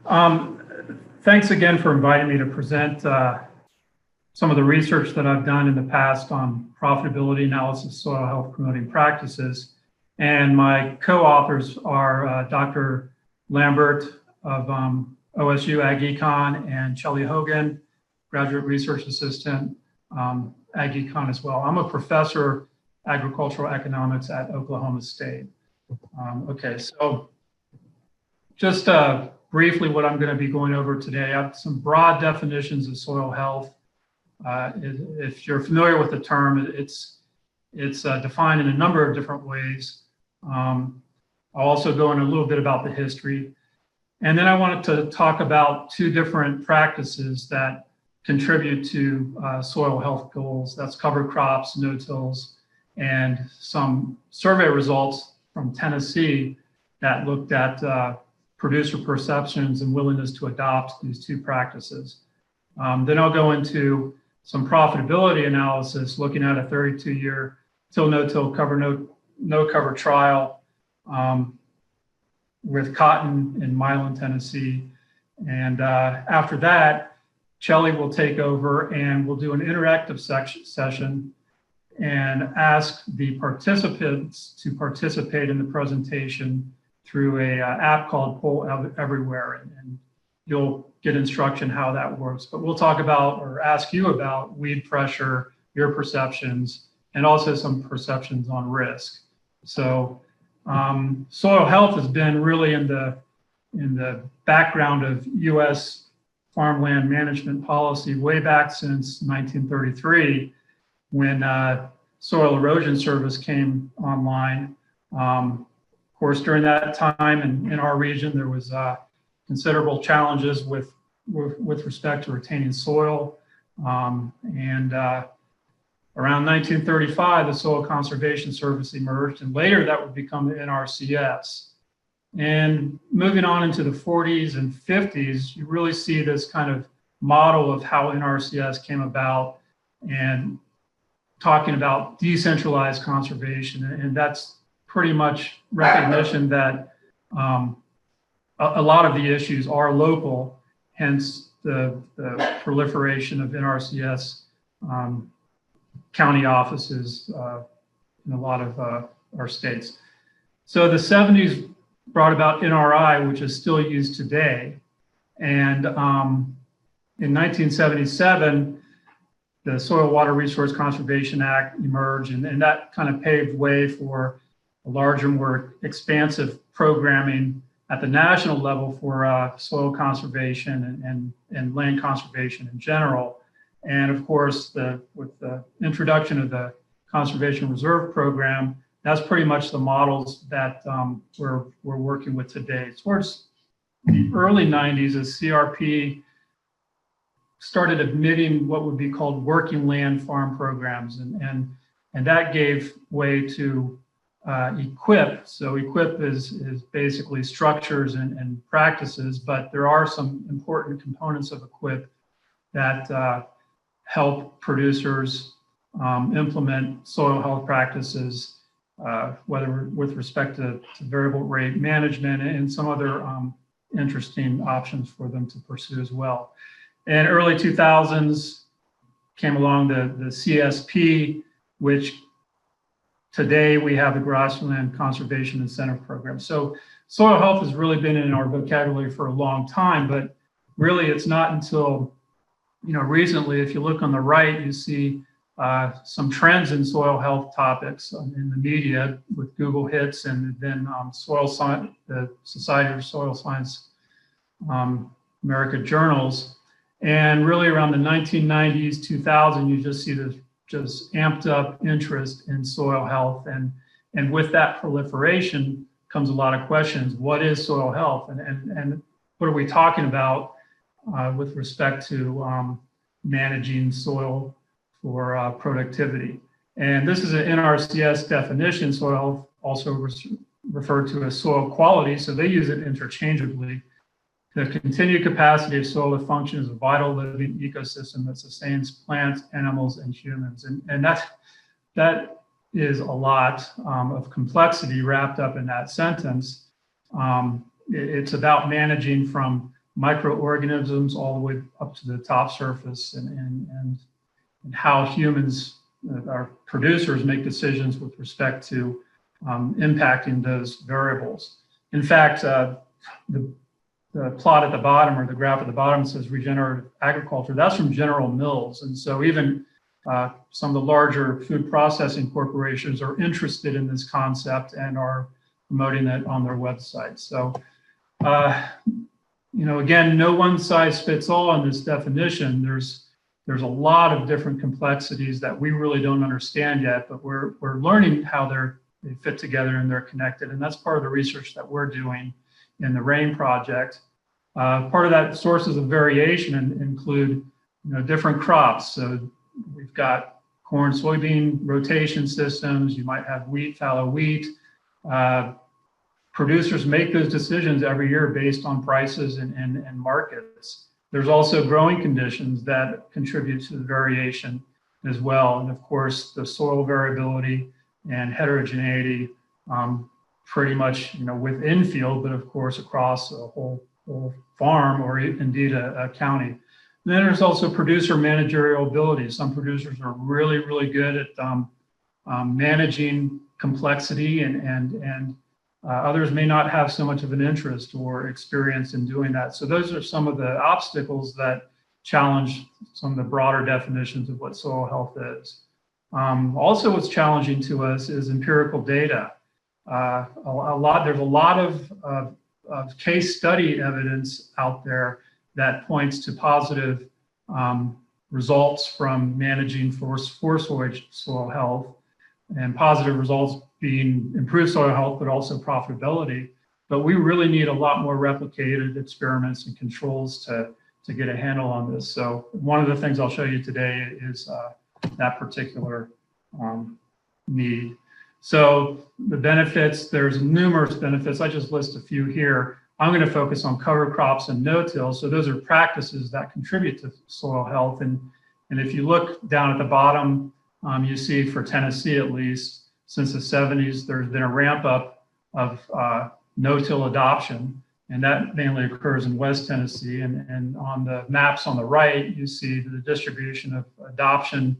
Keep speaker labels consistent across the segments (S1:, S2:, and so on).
S1: Thanks again for inviting me to present some of the research that I've done in the past on profitability analysis, soil health promoting practices. And my co-authors are Dr. Lambert of OSU Ag Econ and Shelley Hogan, graduate research assistant, Ag Econ as well. I'm a professor of agricultural economics at Oklahoma State. Okay, so just briefly what I'm going to be going over today. I have some broad definitions of soil health. If you're familiar with the term, it's defined in a number of different ways. I'll also go into a little bit about the history. And then I wanted to talk about two different practices that contribute to soil health goals. That's cover crops, no-tills, and some survey results from Tennessee that looked at producer perceptions and willingness to adopt these two practices. Then I'll go into some profitability analysis, looking at a 32-year till no-till cover no cover trial with cotton in Milan, Tennessee. And after that, Shelley will take over and we'll do an interactive session and ask the participants to participate in the presentation through a app called Poll Everywhere, and you'll get instruction how that works. But we'll talk about or ask you about weed pressure, your perceptions, and also some perceptions on risk. So soil health has been really in the background of U.S. farmland management policy way back since 1933, when Soil Erosion Service came online. Of course, during that time in our region, there was considerable challenges with respect to retaining soil. Around 1935, the Soil Conservation Service emerged, and later that would become the NRCS. And moving on into the 40s and 50s, you really see this kind of model of how NRCS came about and talking about decentralized conservation. And that's pretty much recognition that a lot of the issues are local, hence the proliferation of NRCS county offices in a lot of our states. So the 70s brought about NRI, which is still used today. And in 1977, the Soil Water Resource Conservation Act emerged, and that kind of paved way for a larger, more expansive programming at the national level for soil conservation and land conservation in general. And of course, with the introduction of the Conservation Reserve Program, that's pretty much the models that we're working with today. Towards the early 90s, as CRP started admitting what would be called working land farm programs, and that gave way to EQIP. So EQIP is basically structures and practices, but there are some important components of EQIP that help producers implement soil health practices, whether with respect to variable rate management and some other interesting options for them to pursue as well. And early 2000s came along the CSP, which today we have the Grassland Conservation Incentive Program. So soil health has really been in our vocabulary for a long time, but really it's not until recently, if you look on the right, you see some trends in soil health topics in the media with Google hits, and then soil science, the Society of Soil Science America journals. And really around the 1990s, 2000, you just see this just amped up interest in soil health. And with that proliferation comes a lot of questions. What is soil health? And what are we talking about with respect to managing soil for productivity? And this is an NRCS definition. Soil health also referred to as soil quality, so they use it interchangeably. The continued capacity of soil to function as a vital living ecosystem that sustains plants, animals, and humans. And that is a lot of complexity wrapped up in that sentence. It's about managing from microorganisms all the way up to the top surface, and how humans, our producers, make decisions with respect to impacting those variables. In fact, the plot at the bottom, or the graph at the bottom, says regenerative agriculture. That's from General Mills. And so even some of the larger food processing corporations are interested in this concept and are promoting it on their website. So, again, no one size fits all in this definition. There's a lot of different complexities that we really don't understand yet, but we're learning how they fit together and they're connected. And that's part of the research that we're doing in the RAIN project. Part of that sources of variation include different crops. So we've got corn, soybean rotation systems. You might have wheat, fallow wheat. Producers make those decisions every year based on prices and markets. There's also growing conditions that contribute to the variation as well. And of course, the soil variability and heterogeneity, pretty much within field, but of course across a whole farm or indeed a county. And then there's also producer managerial ability. Some producers are really, really good at managing complexity, and others may not have so much of an interest or experience in doing that. So those are some of the obstacles that challenge some of the broader definitions of what soil health is. Also, what's challenging to us is empirical data. There's a lot of case study evidence out there that points to positive results from managing for soil health, and positive results being improved soil health, but also profitability. But we really need a lot more replicated experiments and controls to get a handle on this. So one of the things I'll show you today is that particular need. So the benefits, there's numerous benefits. I just list a few here. I'm going to focus on cover crops and no-till. So those are practices that contribute to soil health. And if you look down at the bottom, you see for Tennessee, at least, since the 70s, there's been a ramp up of no-till adoption, and that mainly occurs in West Tennessee. And on the maps on the right, you see the distribution of adoption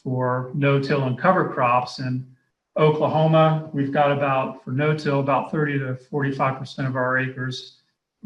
S1: for no-till and cover crops. And Oklahoma, we've got for no-till, about 30 to 45% of our acres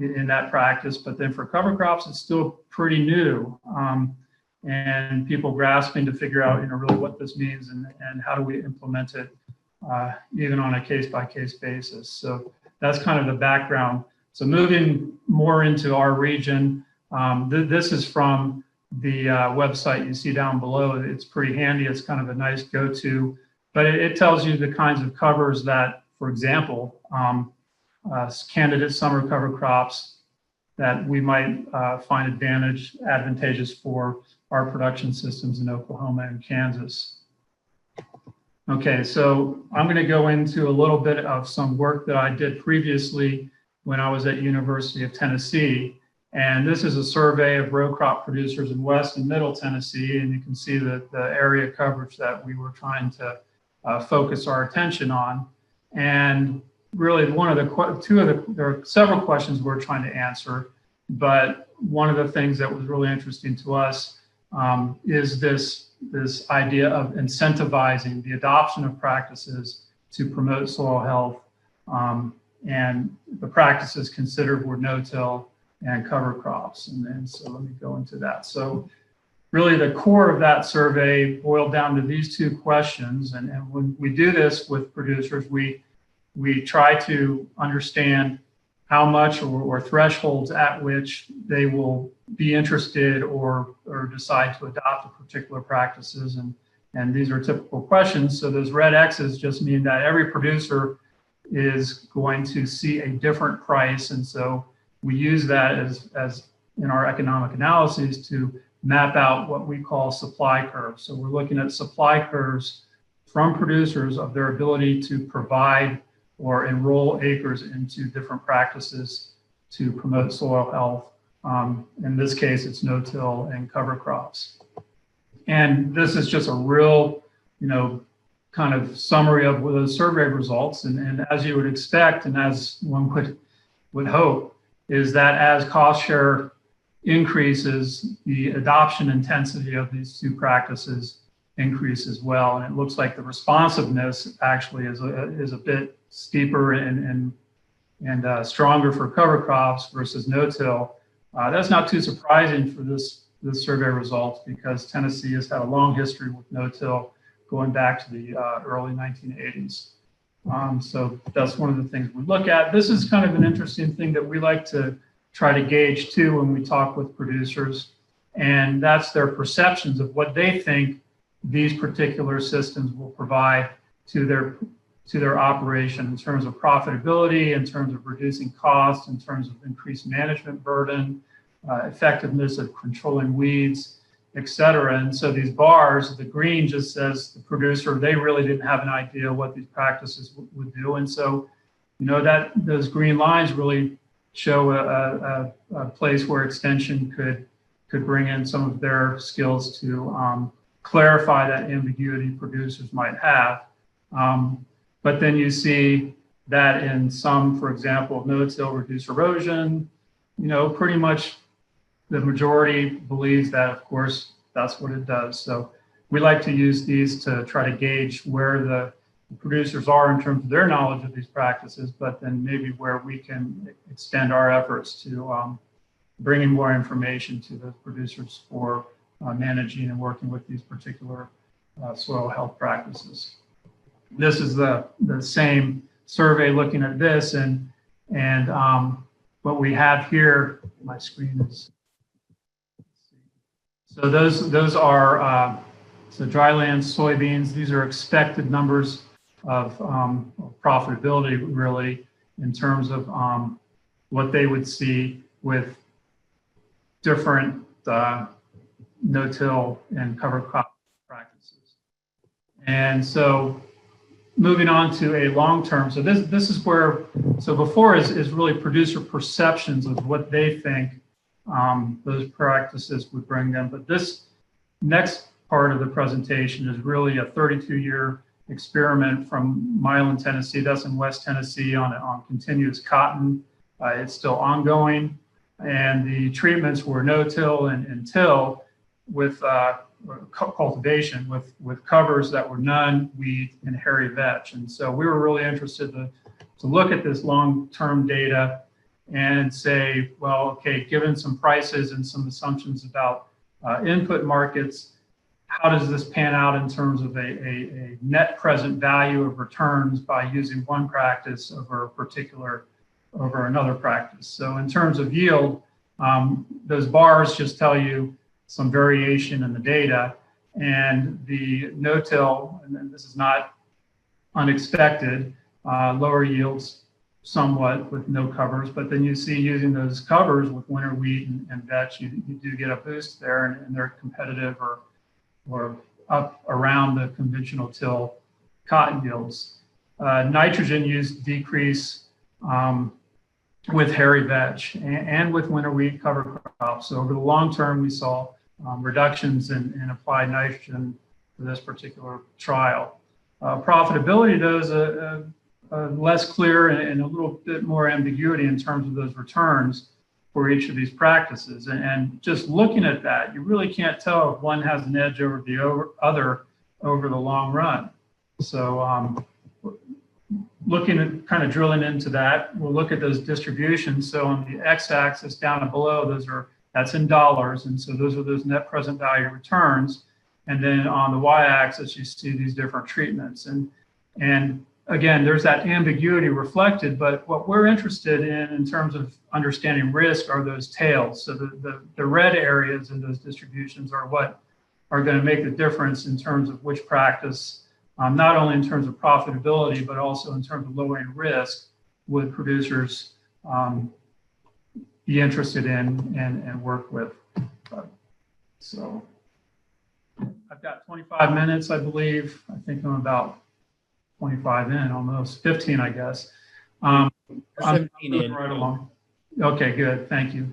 S1: in that practice. But then for cover crops, it's still pretty new. And people grasping to figure out, really what this means and how do we implement it, even on a case-by-case basis. So that's kind of the background. So moving more into our region, this is from the website you see down below. It's pretty handy. It's kind of a nice go-to, but it tells you the kinds of covers that, for example, candidate summer cover crops that we might find advantageous for our production systems in Oklahoma and Kansas. Okay, so I'm going to go into a little bit of some work that I did previously when I was at University of Tennessee. And this is a survey of row crop producers in West and Middle Tennessee. And you can see the area coverage that we were trying to focus our attention on. And really there are several questions we're trying to answer, but one of the things that was really interesting to us is this idea of incentivizing the adoption of practices to promote soil health, and the practices considered were no-till and cover crops. And so let me go into that. So really the core of that survey boiled down to these two questions. And when we do this with producers, we try to understand how much or thresholds at which they will be interested or decide to adopt a particular practices. And these are typical questions. So those red X's just mean that every producer is going to see a different price. And so we use that as in our economic analyses to map out what we call supply curves. So we're looking at supply curves from producers of their ability to provide or enroll acres into different practices to promote soil health. In this case, it's no-till and cover crops. And this is just a real, kind of summary of those survey results. And as you would expect, and as one would hope, is that as cost share increases, the adoption intensity of these two practices increase as well. And it looks like the responsiveness actually is a bit steeper and stronger for cover crops versus no-till. That's not too surprising for this survey results, because Tennessee has had a long history with no-till going back to the early 1980s. So that's one of the things we look at. This is kind of an interesting thing that we like to try to gauge too when we talk with producers, and that's their perceptions of what they think these particular systems will provide to their operation in terms of profitability, in terms of reducing costs, in terms of increased management burden, effectiveness of controlling weeds, et cetera. And so these bars, the green just says the producer, they really didn't have an idea what these practices would do. And so, you know, that those green lines really show a place where extension could bring in some of their skills to clarify that ambiguity producers might have. But then you see that in some, for example, no-till reduce erosion, you know, pretty much the majority believes that, of course, that's what it does. So we like to use these to try to gauge where the producers are in terms of their knowledge of these practices, but then maybe where we can extend our efforts to bring in more information to the producers for managing and working with these particular soil health practices. This is the same survey looking at this, and what we have here, my screen is, so those are so dryland soybeans. These are expected numbers of profitability, really, in terms of what they would see with different no-till and cover crop practices. And so moving on to a long-term, so this is where, so before is really producer perceptions of what they think those practices would bring them. But this next part of the presentation is really a 32-year experiment from Milan, Tennessee. That's in West Tennessee on continuous cotton. It's still ongoing. And the treatments were no-till and till with cultivation with covers that were none, weed, and hairy vetch. And so we were really interested to look at this long-term data and say, well, okay, given some prices and some assumptions about input markets, how does this pan out in terms of a net present value of returns by using one practice over another practice? So in terms of yield, those bars just tell you some variation in the data, and the no-till, and this is not unexpected, lower yields somewhat with no covers, but then you see using those covers with winter wheat and vetch, you do get a boost there, and they're competitive or up around the conventional till cotton yields. Nitrogen use decrease with hairy vetch and with winter wheat cover crops. So over the long term, we saw reductions in applied nitrogen for this particular trial. Profitability, though, is less clear and a little bit more ambiguity in terms of those returns for each of these practices. And just looking at that, you really can't tell if one has an edge over the other over the long run. So looking at kind of drilling into that, we'll look at those distributions. So on the x-axis down and below, that's in dollars. And so those are those net present value returns. And then on the y-axis, you see these different treatments. And again, there's that ambiguity reflected, but what we're interested in terms of understanding risk are those tails. So the red areas in those distributions are what are going to make the difference in terms of which practice, not only in terms of profitability, but also in terms of lowering risk, would producers be interested in and work with. So I've got 25 minutes, I believe. I think I'm about 25 in, almost 15, I guess. I'm moving right along. Okay, good. Thank you.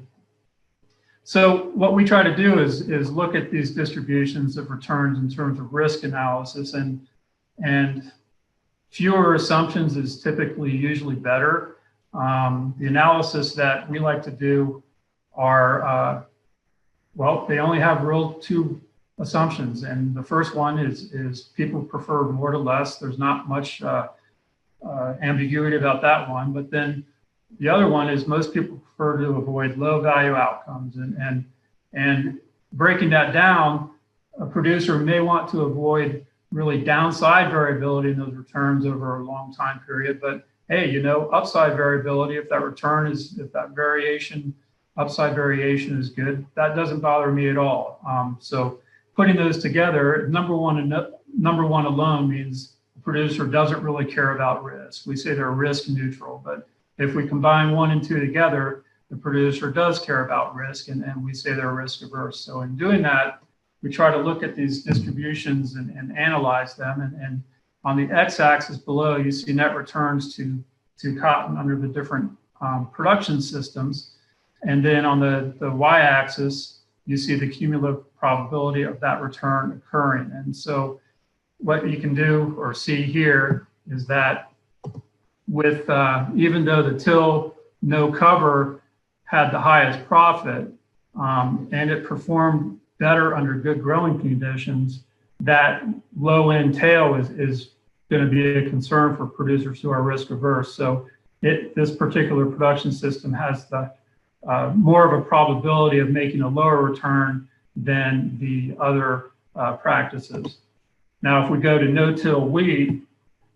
S1: So what we try to do is look at these distributions of returns in terms of risk analysis, and fewer assumptions is typically usually better. The analysis that we like to do are, well, they only have real two assumptions. And the first one is people prefer more to less. There's not much ambiguity about that one. But then the other one is most people prefer to avoid low value outcomes. And breaking that down, a producer may want to avoid really downside variability in those returns over a long time period. But hey, you know, upside variability, if that return is, if that variation, upside variation is good, that doesn't bother me at all. So putting those together, number one alone means the producer doesn't really care about risk. We say they're risk neutral, but if we combine one and two together, the producer does care about risk, and we say they're risk averse. So in doing that, we try to look at these distributions and analyze them. And on the x-axis below, you see net returns to cotton under the different production systems. And then on the y-axis, you see the cumulative probability of that return occurring. And so what you can do or see here is that with even though the till no cover had the highest profit and it performed better under good growing conditions, that low end tail is going to be a concern for producers who are risk averse. So this particular production system has the more of a probability of making a lower return than the other practices. Now, if we go to no-till wheat,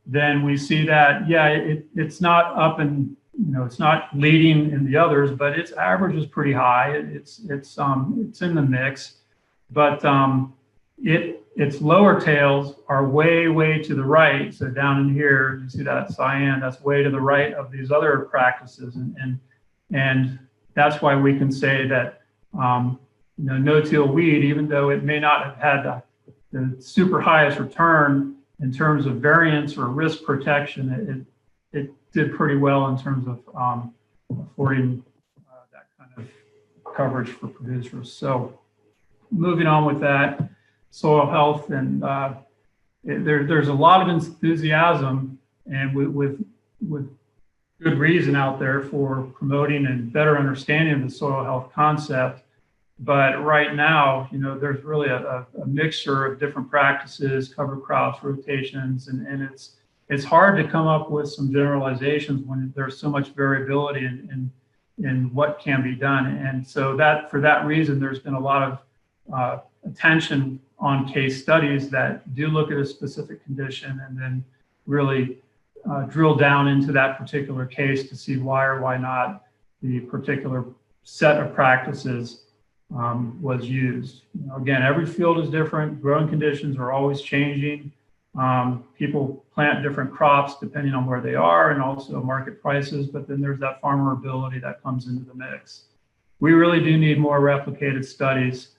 S1: then we see that, yeah, it's not up and, you know, it's not leading in the others, but its average is pretty high. It's in the mix, but its lower tails are way to the right. So down in here, you see that cyan, that's way to the right of these other practices, and that's why we can say that you know, no-till wheat, even though it may not have had the super highest return in terms of variance or risk protection, it did pretty well in terms of affording that kind of coverage for producers. So moving on with that, soil health, and there's a lot of enthusiasm and with good reason out there for promoting and better understanding of the soil health concept. But right now, you know, there's really a mixture of different practices, cover crops, rotations, and it's hard to come up with some generalizations when there's so much variability in what can be done. And so that for that reason, there's been a lot of attention on case studies that do look at a specific condition and then really drill down into that particular case to see why or why not the particular set of practices was used. You know, again, every field is different. Growing conditions are always changing. People plant different crops depending on where they are and also market prices, but then there's that farmer ability that comes into the mix. We really do need more replicated studies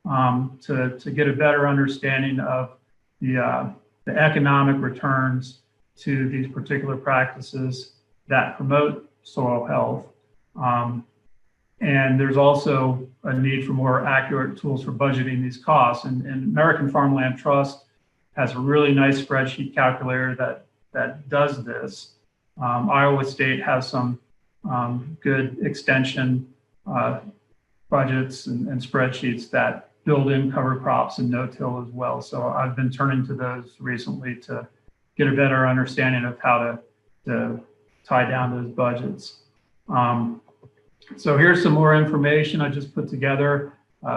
S1: to get a better understanding of the economic returns to these particular practices that promote soil health. And there's also a need for more accurate tools for budgeting these costs. And American Farmland Trust has a really nice spreadsheet calculator that does this. Iowa State has some good extension budgets and spreadsheets that build in cover crops and no-till as well. So I've been turning to those recently to get a better understanding of how to tie down those budgets. So here's some more information I just put together.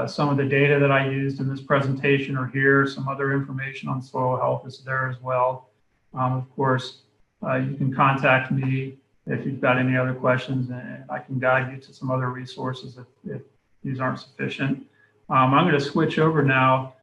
S1: Some of the data that I used in this presentation are here. Some other information on soil health is there as well. Of course, you can contact me if you've got any other questions, and I can guide you to some other resources if these aren't sufficient. I'm going to switch over now